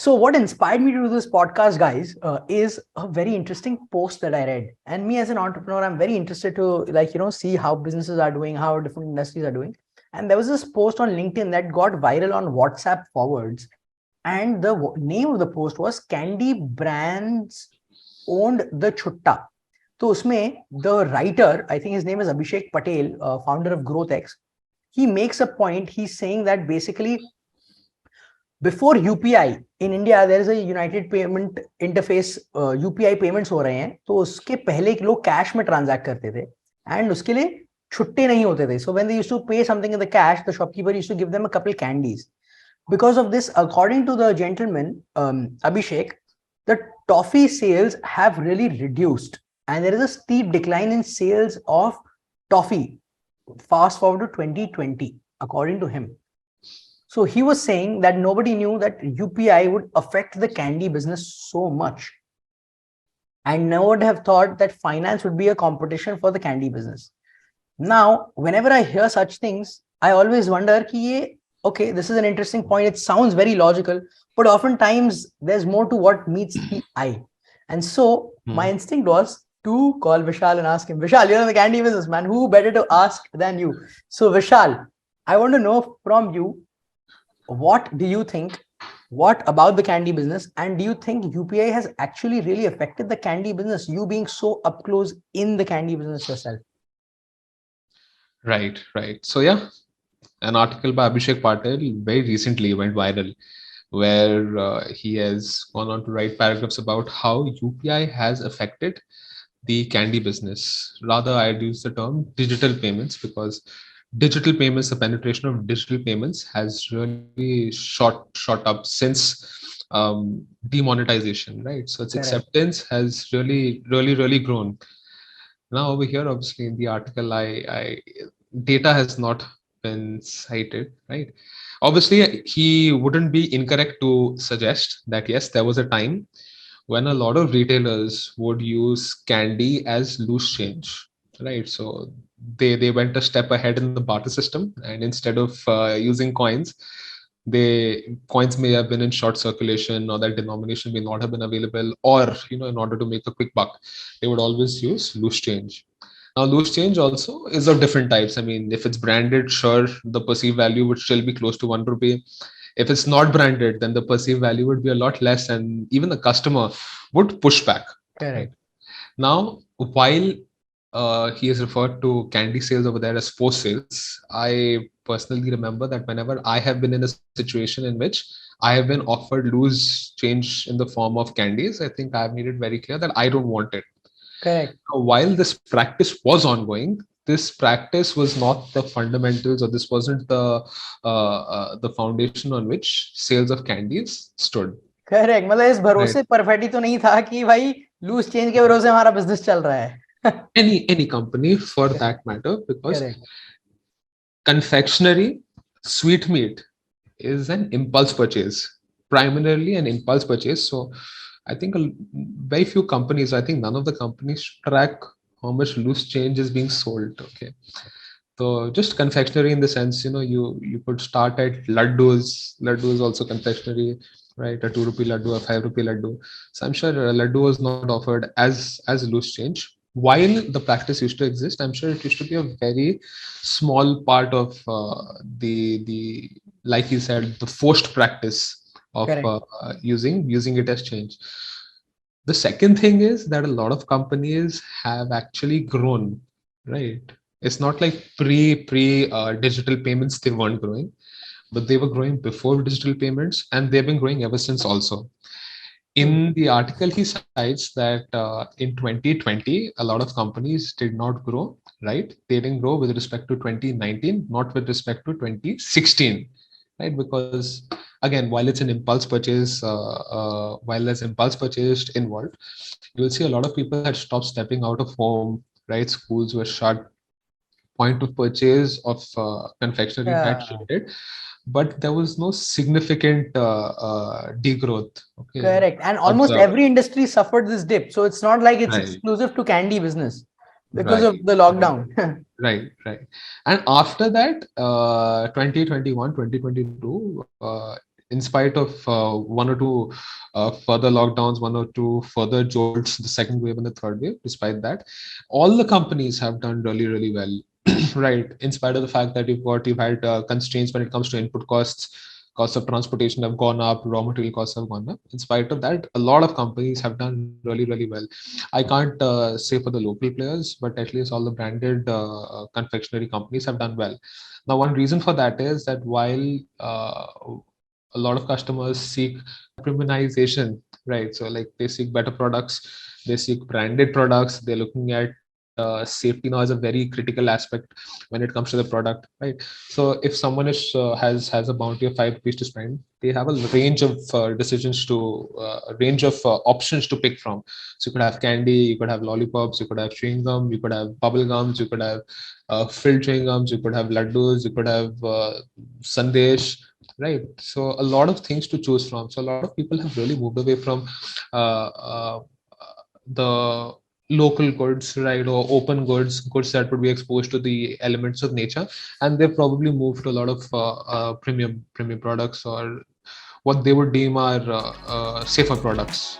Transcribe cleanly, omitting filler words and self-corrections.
So what inspired me to do this podcast, guys, is a very interesting post that I read. And me as an entrepreneur, I'm very interested to see how businesses are doing, how different industries are doing. And there was this post on LinkedIn that got viral on WhatsApp forwards. And the name of the post was Candy Brands Owned the Chutta. So usme, the writer, I think his name is Abhishek Patel, founder of GrowthX, he makes a point. He's saying that basically before UPI in India, there is a United Payment Interface, UPI payments हो रहे हैं, तो उसके पहले लोग cash में transact करते थे एंड उसके लिए छुट्टे नहीं होते थे. So when they used to pay something in the cash, the shopkeeper used to give them a couple candies. Because of this, according to the gentleman, Abhishek, the toffee sales have really reduced and there is a steep decline in sales of toffee. Fast forward to 2020, according to him. So he was saying that nobody knew that UPI would affect the candy business so much. And no one would have thought that finance would be a competition for the candy business. Now, whenever I hear such things, I always wonder, okay, this is an interesting point. It sounds very logical, but oftentimes there's more to what meets the eye. And so my instinct was to call Vishal and ask him, Vishal, you're in the candy business, man. Who better to ask than you? So Vishal, I want to know from you, what do you think? What about the candy business? And do you think UPI has actually really affected the candy business? You being so up close in the candy business yourself. Right. So yeah, an article by Abhishek Patel very recently went viral, where he has gone on to write paragraphs about how UPI has affected the candy business. Rather, I'd use the term digital payments, because digital payments, the penetration of digital payments has really shot up since demonetization, right? So its acceptance has really grown. Now over here, obviously in the article, I data has not been cited, right? Obviously, he wouldn't be incorrect to suggest that yes, there was a time when a lot of retailers would use candy as loose change, right? So they went a step ahead in the barter system, and instead of using coins, coins may have been in short circulation, or that denomination may not have been available, or in order to make a quick buck, they would always use loose change. Now, loose change also is of different types. I mean, if it's branded, sure, the perceived value would still be close to 1 rupee. If it's not branded, then the perceived value would be a lot less, and even the customer would push back. Correct. Now, while he has referred to candy sales over there as forced sales, I personally remember that whenever I have been in a situation in which I have been offered loose change in the form of candies, I think I have made it very clear that I don't want it. Correct. While this practice was ongoing, this practice was not the fundamentals, or this wasn't the foundation on which sales of candies stood. Correct. मतलब इस भरोसे perfect ही तो नहीं था कि भाई loose change के भरोसे हमारा बिजनेस चल रहा है. Any company for that matter, because confectionery, sweetmeat is an impulse purchase, primarily an impulse purchase. So I think very few companies, I think none of the companies track how much loose change is being sold. Okay. So just confectionery in the sense, you could start at laddus. Laddu is also confectionery, right? A 2 rupee laddu, a 5 rupee laddu. So I'm sure a laddu was not offered as loose change. While the practice used to exist, I'm sure it used to be a very small part of the like you said, the forced practice of using it as change. The second thing is that a lot of companies have actually grown, right? It's not like pre digital payments they weren't growing, but they were growing before digital payments, and they've been growing ever since also. In the article, he cites that in 2020, a lot of companies did not grow, right? They didn't grow with respect to 2019, not with respect to 2016, right? Because again, while it's an impulse purchase, while there's impulse purchase involved, you will see a lot of people had stopped stepping out of home, right? Schools were shut, point of purchase of confectionery had shifted, but there was no significant degrowth. Okay. Correct. And almost every industry suffered this dip. So it's not like it's Right. exclusive to candy business because of the lockdown. Right. And after that, 2021, 2022, in spite of one or two further lockdowns, one or two further jolts, the second wave and the third wave, despite that, all the companies have done really, really well. Right, in spite of the fact that you've had constraints when it comes to input costs of transportation have gone up, raw material costs have gone up. In spite of that, a lot of companies have done really, really well. I can't say for the local players, but at least all the branded confectionery companies have done well. Now, one reason for that is that while a lot of customers seek premiumization, right? So like they seek better products, they seek branded products, they're looking at safety now as a very critical aspect when it comes to the product, right? So if someone has a bounty of ₹5 to spend, they have a range of decisions to a range of options to pick from. So you could have candy, you could have lollipops, you could have chewing gum, you could have bubble gums, you could have filled chewing gums, you could have laddus, you could have sandesh, right? So a lot of things to choose from. So a lot of people have really moved away from uh, uh, the local goods, right, or open goods that would be exposed to the elements of nature, and they've probably moved to a lot of premium products, or what they would deem are safer products.